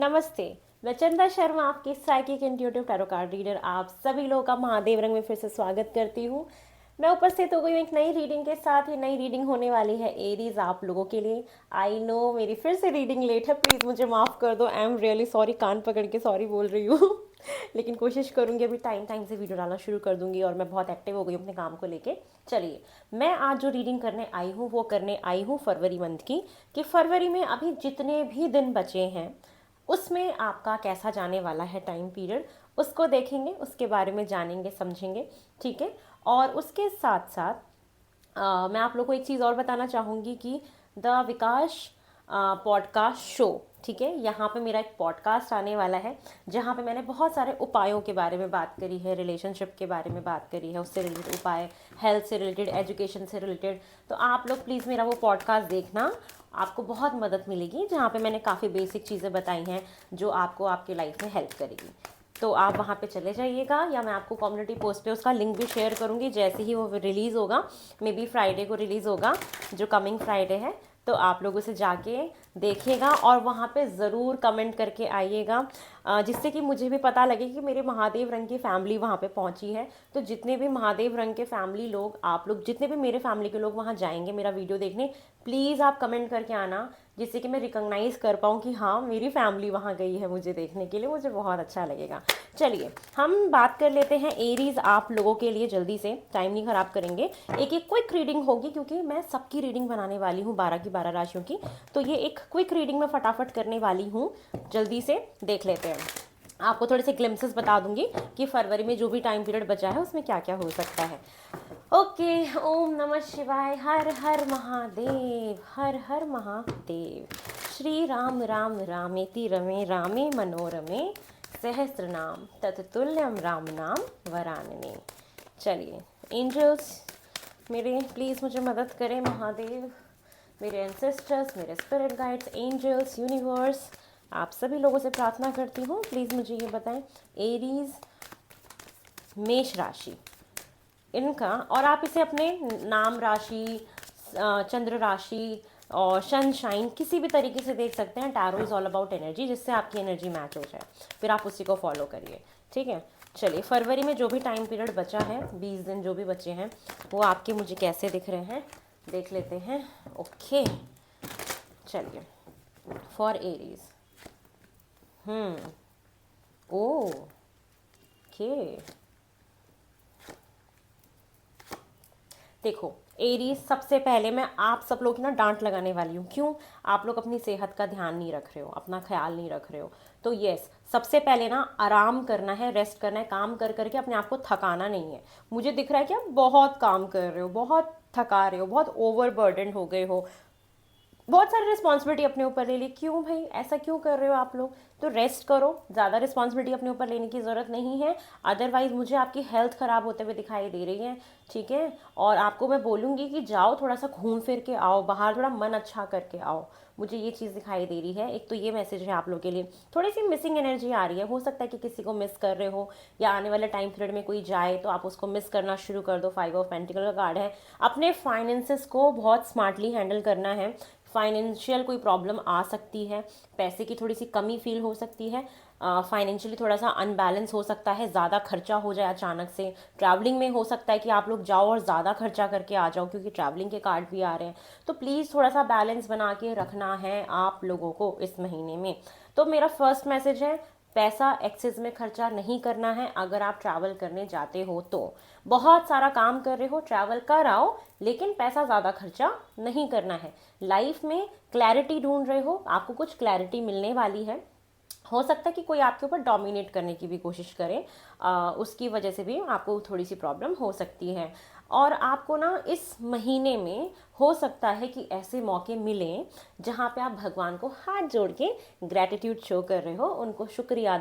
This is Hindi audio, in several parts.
नमस्ते। मैं चंदा शर्मा, आपकी psychic intuitive tarot card reader, आप सभी लोगों का महादेव रंग में फिर से स्वागत करती हूँ। मैं उपस्थित हो गई हूँ एक नई रीडिंग के साथ। ये नई रीडिंग होने वाली है एरीज आप लोगों के लिए। आई नो मेरी फिर से रीडिंग लेट है, प्लीज़ मुझे माफ़ कर दो। आई एम रियली सॉरी, कान पकड़ के सॉरी बोल रही हूँ लेकिन कोशिश करूँगी, अभी टाइम टाइम से वीडियो डालना शुरू कर दूँगी और मैं बहुत एक्टिव हो गई हूँ अपने काम को लेके। चलिए, मैं आज जो रीडिंग करने आई हूँ वो करने आई हूँ फरवरी मंथ की, कि फरवरी में अभी जितने भी दिन बचे हैं उसमें आपका कैसा जाने वाला है टाइम पीरियड, उसको देखेंगे, उसके बारे में जानेंगे समझेंगे। ठीक है। और उसके साथ साथ मैं आप लोग को एक चीज़ और बताना चाहूँगी कि द विकास पॉडकास्ट शो, ठीक है, यहाँ पे मेरा एक पॉडकास्ट आने वाला है जहाँ पे मैंने बहुत सारे उपायों के बारे में बात करी है, रिलेशनशिप के बारे में बात करी है, उससे रिलेटेड उपाय, हेल्थ से रिलेटेड, एजुकेशन से रिलेटेड। तो आप लोग प्लीज़ मेरा वो पॉडकास्ट देखना, आपको बहुत मदद मिलेगी, जहाँ पे मैंने काफ़ी बेसिक चीज़ें बताई हैं जो आपको आपकी लाइफ में हेल्प करेगी। तो आप वहाँ पे चले जाइएगा, या मैं आपको कम्युनिटी पोस्ट पे उसका लिंक भी शेयर करूँगी जैसे ही वो रिलीज़ होगा। मे बी फ्राइडे को रिलीज़ होगा, जो कमिंग फ्राइडे है। तो आप लोग उसे जाके देखिएगा और वहाँ पे ज़रूर कमेंट करके आइएगा, जिससे कि मुझे भी पता लगे कि मेरे महादेव रंग की फैमिली वहाँ पे पहुँची है। तो जितने भी महादेव रंग के फैमिली लोग, आप लोग जितने भी मेरे फैमिली के लोग वहाँ जाएंगे मेरा वीडियो देखने, प्लीज़ आप कमेंट करके आना, जिससे कि मैं रिकॉग्नाइज़ कर पाऊँ कि हाँ मेरी फैमिली वहाँ गई है मुझे देखने के लिए, मुझे बहुत अच्छा लगेगा। चलिए, हम बात कर लेते हैं एरीज आप लोगों के लिए, जल्दी से, टाइम नहीं ख़राब करेंगे। एक एक क्विक रीडिंग होगी क्योंकि मैं सबकी रीडिंग बनाने वाली हूँ, 12 की 12 राशियों की। तो ये एक क्विक रीडिंग मैं फटाफट करने वाली हूँ, जल्दी से देख लेते हैं। आपको थोड़े से ग्लिम्सेस बता दूंगी कि फरवरी में जो भी टाइम पीरियड बचा है उसमें क्या क्या हो सकता है। ओके, ओम नमः शिवाय, हर हर महादेव, हर हर महादेव। श्री राम राम रामेति रमे रामे मनोरमे, सहस्त्र नाम तत्तुल्यम राम नाम वरानने। चलिए एंजल्स मेरे, प्लीज़ मुझे मदद करें, महादेव, मेरे एंसेस्टर्स, मेरे स्पिरिट गाइड्स, एंजल्स, यूनिवर्स, आप सभी लोगों से प्रार्थना करती हूँ, प्लीज़ मुझे ये बताएं, एरीज मेष राशि, इनका, और आप इसे अपने नाम राशि, चंद्र राशि और सनशाइन किसी भी तरीके से देख सकते हैं। Tarot is all about energy, जिससे आपकी एनर्जी मैच हो जाए, फिर आप उसी को फॉलो करिए। ठीक है। चलिए, फरवरी में जो भी टाइम पीरियड बचा है, 20 दिन जो भी बचे हैं, वो आपके मुझे कैसे दिख रहे हैं देख लेते हैं। ओके, चलिए, फॉर एरीज, ओके, देखो एरीज, सबसे पहले मैं आप सब लोग की ना डांट लगाने वाली हूँ। क्यों? आप लोग अपनी सेहत का ध्यान नहीं रख रहे हो, अपना ख्याल नहीं रख रहे हो। तो यस, सबसे पहले ना आराम करना है, रेस्ट करना है, काम कर करके अपने आप को थकाना नहीं है। मुझे दिख रहा है कि आप बहुत काम कर रहे हो, बहुत थका रहे हो, बहुत ओवरबर्डन हो गए हो, बहुत सारी रिस्पॉन्सिबिलिटी अपने ऊपर ले ली। क्यों भाई, ऐसा क्यों कर रहे हो आप लोग? तो रेस्ट करो, ज़्यादा रिस्पॉन्सिबिलिटी अपने ऊपर लेने की ज़रूरत नहीं है। अदरवाइज मुझे आपकी हेल्थ ख़राब होते हुए दिखाई दे रही है। ठीक है। और आपको मैं बोलूँगी कि जाओ, थोड़ा सा घूम फिर के आओ बाहर, थोड़ा मन अच्छा करके आओ। मुझे ये चीज़ दिखाई दे रही है। एक तो ये मैसेज है आप लोग के लिए, थोड़ी सी मिसिंग एनर्जी आ रही है। हो सकता है कि किसी को मिस कर रहे हो, या आने वाले टाइम पीरियड में कोई जाए तो आप उसको मिस करना शुरू कर दो। 5 ऑफ पेंटिकल का कार्ड है। अपने फाइनेंसेस को बहुत स्मार्टली हैंडल करना है। फाइनेंशियल कोई प्रॉब्लम आ सकती है, पैसे की थोड़ी सी कमी फील हो सकती है, फाइनेंशियली थोड़ा सा अनबैलेंस हो सकता है, ज़्यादा खर्चा हो जाए अचानक से। ट्रैवलिंग में हो सकता है कि आप लोग जाओ और ज़्यादा खर्चा करके आ जाओ, क्योंकि ट्रैवलिंग के कार्ड भी आ रहे हैं। तो प्लीज़ थोड़ा सा बैलेंस बना के रखना है आप लोगों को इस महीने में। तो मेरा फर्स्ट मैसेज है, पैसा एक्सेस में खर्चा नहीं करना है। अगर आप ट्रैवल करने जाते हो तो बहुत सारा काम कर रहे हो, ट्रैवल कर आओ, लेकिन पैसा ज़्यादा खर्चा नहीं करना है। लाइफ में क्लैरिटी ढूंढ रहे हो, आपको कुछ क्लैरिटी मिलने वाली है। हो सकता है कि कोई आपके ऊपर डोमिनेट करने की भी कोशिश करे, उसकी वजह से भी आपको थोड़ी सी प्रॉब्लम हो सकती है। और आपको ना इस महीने में हो सकता है कि ऐसे मौके मिलें जहाँ पे आप भगवान को हाथ जोड़ के ग्रैटिट्यूड शो कर रहे हो, उनको शुक्रिया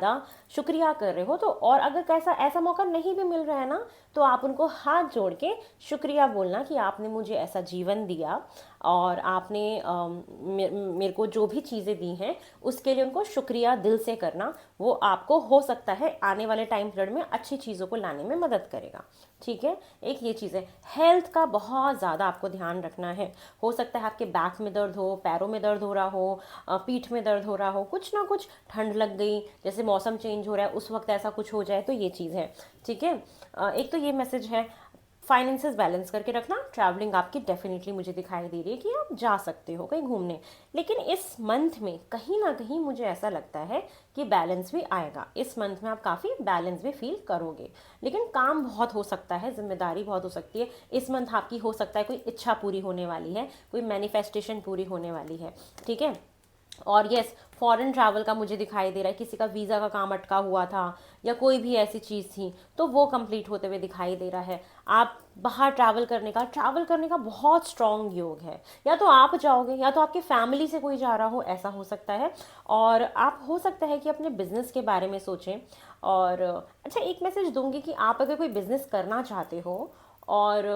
कर रहे हो। तो और अगर कैसा ऐसा मौका नहीं भी मिल रहा है ना, तो आप उनको हाथ जोड़ के शुक्रिया बोलना कि आपने मुझे ऐसा जीवन दिया, और आपने मेरे को जो भी चीज़ें दी हैं उसके लिए उनको शुक्रिया दिल से करना। वो आपको हो सकता है आने वाले टाइम पीरियड में अच्छी चीज़ों को लाने में मदद करेगा। ठीक है। एक ये चीज़ है, हेल्थ का बहुत ज़्यादा आपको ध्यान रखना करना है। हो सकता है आपके बैक में दर्द हो, पैरों में दर्द हो रहा हो, पीठ में दर्द हो रहा हो, कुछ ना कुछ, ठंड लग गई, जैसे मौसम चेंज हो रहा है उस वक्त ऐसा कुछ हो जाए, तो ये चीज़ है। ठीक है, एक तो ये मैसेज है। फाइनेंसेस बैलेंस करके रखना। ट्रैवलिंग आपकी डेफिनेटली मुझे दिखाई दे रही है कि आप जा सकते हो कहीं घूमने, लेकिन इस मंथ में कहीं ना कहीं मुझे ऐसा लगता है कि बैलेंस भी आएगा। इस मंथ में आप काफ़ी बैलेंस भी फील करोगे, लेकिन काम बहुत हो सकता है, जिम्मेदारी बहुत हो सकती है। इस मंथ आपकी हो सकता है कोई इच्छा पूरी होने वाली है, कोई मैनिफेस्टेशन पूरी होने वाली है। ठीक है, और यस, फॉरेन ट्रैवल का मुझे दिखाई दे रहा है, किसी का वीज़ा का काम अटका हुआ था या कोई भी ऐसी चीज़ थी तो वो कंप्लीट होते हुए दिखाई दे रहा है। आप बाहर ट्रैवल करने का बहुत स्ट्रॉन्ग योग है। या तो आप जाओगे या तो आपकी फैमिली से कोई जा रहा हो, ऐसा हो सकता है। और आप हो सकता है कि अपने बिजनेस के बारे में सोचें। और अच्छा, एक मैसेज दूंगी कि आप अगर कोई बिजनेस करना चाहते हो और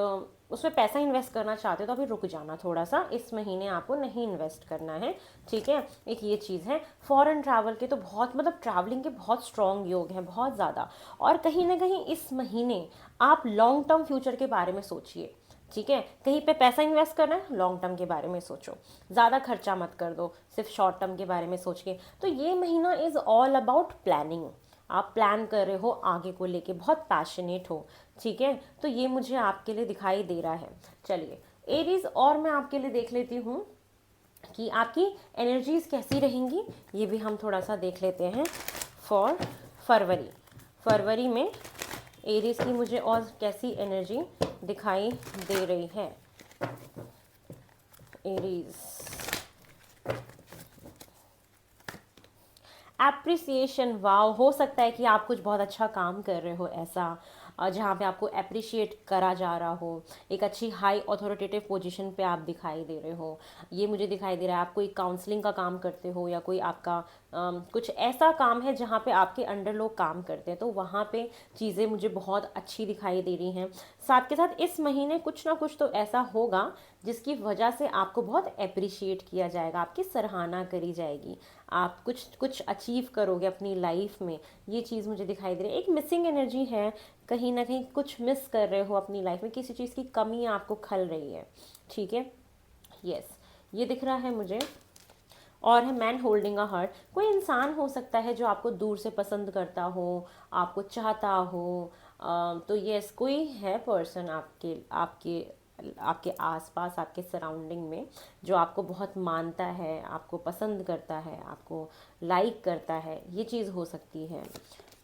उसमें पैसा इन्वेस्ट करना चाहते हो तो अभी रुक जाना थोड़ा सा, इस महीने आपको नहीं इन्वेस्ट करना है। ठीक है, एक ये चीज़ है। फॉरेन ट्रैवल के तो बहुत, मतलब ट्रैवलिंग के बहुत स्ट्रॉन्ग योग हैं, बहुत ज़्यादा। और कहीं ना कहीं इस महीने आप लॉन्ग टर्म फ्यूचर के बारे में सोचिए। ठीक है, कहीं पे पैसा इन्वेस्ट करना है, लॉन्ग टर्म के बारे में सोचो, ज़्यादा खर्चा मत कर दो सिर्फ शॉर्ट टर्म के बारे में सोच के। तो ये महीना इज़ ऑल अबाउट प्लानिंग। आप प्लान कर रहे हो आगे को लेके, बहुत पैशनेट हो। ठीक है, तो ये मुझे आपके लिए दिखाई दे रहा है। चलिए एरीज, और मैं आपके लिए देख लेती हूँ कि आपकी एनर्जीज कैसी रहेंगी, ये भी हम थोड़ा सा देख लेते हैं फॉर फरवरी में एरीज की मुझे और कैसी एनर्जी दिखाई दे रही है। एरीज, एप्रिसिएशन, वाव, हो सकता है कि आप कुछ बहुत अच्छा काम कर रहे हो ऐसा, जहाँ पे आपको अप्रिशिएट करा जा रहा हो, एक अच्छी हाई अथॉरिटेटिव पोजीशन पे आप दिखाई दे रहे हो। ये मुझे दिखाई दे रहा है आप कोई काउंसलिंग का काम करते हो या कोई आपका कुछ ऐसा काम है जहाँ पे आपके अंडर लोग काम करते हैं, तो वहाँ पे चीज़ें मुझे बहुत अच्छी दिखाई दे रही हैं। साथ के साथ इस महीने कुछ ना कुछ तो ऐसा होगा जिसकी वजह से आपको बहुत अप्रिशिएट किया जाएगा, आपकी सराहना करी जाएगी, आप कुछ अचीव करोगे अपनी लाइफ में। ये चीज़ मुझे दिखाई दे रही है। एक मिसिंग एनर्जी है, कहीं ना कहीं कुछ मिस कर रहे हो अपनी लाइफ में, किसी चीज़ की कमी आपको खल रही है। ठीक है, यस, ये दिख रहा है मुझे। और है मैन होल्डिंग अ हार्ट, कोई इंसान हो सकता है जो आपको दूर से पसंद करता हो, आपको चाहता हो। तो यस, कोई है पर्सन आपके आपके आपके आसपास, आपके सराउंडिंग में, जो आपको बहुत मानता है, आपको पसंद करता है, आपको लाइक करता है, ये चीज़ हो सकती है।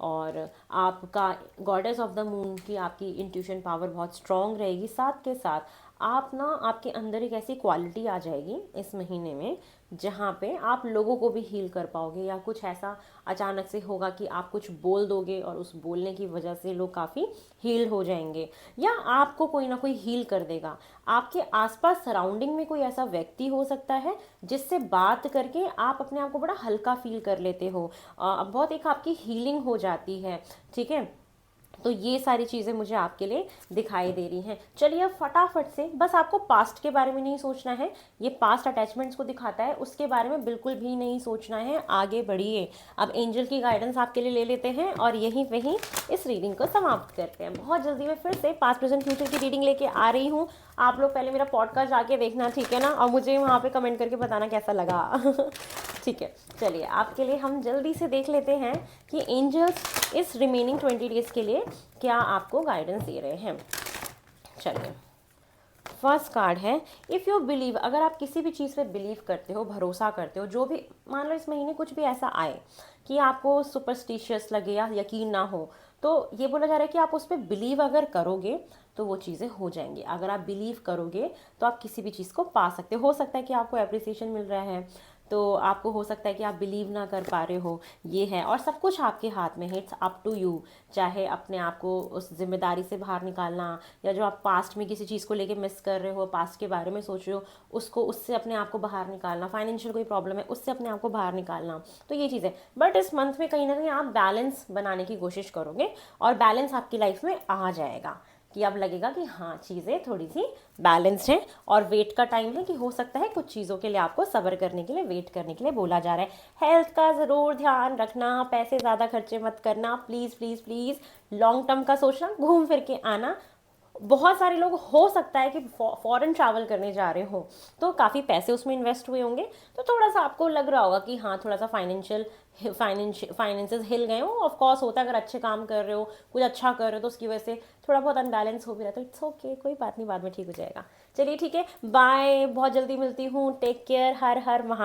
और आपका गॉडेस ऑफ द मून की आपकी इंट्यूशन पावर बहुत स्ट्रॉन्ग रहेगी। साथ के साथ आप ना, आपके अंदर एक ऐसी क्वालिटी आ जाएगी इस महीने में जहाँ पे आप लोगों को भी हील कर पाओगे, या कुछ ऐसा अचानक से होगा कि आप कुछ बोल दोगे और उस बोलने की वजह से लोग काफ़ी हील हो जाएंगे, या आपको कोई ना कोई हील कर देगा। आपके आसपास सराउंडिंग में कोई ऐसा व्यक्ति हो सकता है जिससे बात करके आप अपने आप को बड़ा हल्का फील कर लेते हो, बहुत एक आपकी हीलिंग हो जाती है। ठीक है, तो ये सारी चीज़ें मुझे आपके लिए दिखाई दे रही हैं। चलिए अब फटाफट से, बस आपको पास्ट के बारे में नहीं सोचना है, ये पास्ट अटैचमेंट्स को दिखाता है, उसके बारे में बिल्कुल भी नहीं सोचना है, आगे बढ़िए। अब एंजल की गाइडेंस आपके लिए ले लेते हैं और यहीं वहीं इस रीडिंग को समाप्त करते हैं। बहुत जल्दी मैं फिर से पास्ट प्रेजेंट फ्यूचर की रीडिंग लेके आ रही हूँ। आप लोग पहले मेरा पॉडकास्ट जाके देखना, ठीक है ना, और मुझे वहाँ पे कमेंट करके बताना कैसा लगा। ठीक है, चलिए आपके लिए हम जल्दी से देख लेते हैं कि एंजल्स इस रिमेनिंग 20 डेज़ के लिए क्या आपको गाइडेंस दे रहे हैं। चलिए, फर्स्ट कार्ड है इफ़ यू बिलीव, अगर आप किसी भी चीज़ पे बिलीव करते हो, भरोसा करते हो, जो भी, मान लो इस महीने कुछ भी ऐसा आए कि आपको सुपरस्टिशियस लगे या यकीन ना हो, तो ये बोला जा रहा है कि आप उस पर बिलीव अगर करोगे तो वो चीज़ें हो जाएंगी। अगर आप बिलीव करोगे तो आप किसी भी चीज़ को पा सकते हो सकता है कि आपको अप्रिसिएशन मिल रहा है, तो आपको हो सकता है कि आप बिलीव ना कर पा रहे हो, ये है। और सब कुछ आपके हाथ में है, इट्स अप टू यू। चाहे अपने आप को उस जिम्मेदारी से बाहर निकालना, या जो आप पास्ट में किसी चीज़ को लेके मिस कर रहे हो, पास्ट के बारे में सोच रहे हो, उसको, उससे अपने आप को बाहर निकालना, फाइनेंशियल कोई प्रॉब्लम है उससे अपने आप को बाहर निकालना, तो ये चीज़ है। बट इस मंथ में कहीं ना कहीं आप बैलेंस बनाने की कोशिश करोगे और बैलेंस आपकी लाइफ में आ जाएगा, कि अब लगेगा कि हाँ चीज़ें थोड़ी सी बैलेंस्ड हैं। और वेट का टाइम है, कि हो सकता है कुछ चीज़ों के लिए आपको सब्र करने के लिए, वेट करने के लिए बोला जा रहा है। हेल्थ का ज़रूर ध्यान रखना, पैसे ज़्यादा खर्चे मत करना, please please please. Long term का सोचना, घूम फिर के आना, बहुत सारे लोग हो सकता है कि फॉरेन ट्रैवल करने जा रहे हो, तो काफ़ी पैसे उसमें इन्वेस्ट हुए होंगे, तो थोड़ा सा आपको लग रहा होगा कि हाँ थोड़ा सा फाइनेंसेस हिल गए हो। ऑफ कोर्स होता है, अगर अच्छे काम कर रहे हो, कुछ अच्छा कर रहे हो, तो उसकी वजह से थोड़ा बहुत अनबैलेंस हो भी रहा है, तो इट्स ओके, कोई बात नहीं, बाद में ठीक हो जाएगा। चलिए ठीक है, बाय, बहुत जल्दी मिलती हूँ, टेक केयर, हर हर महा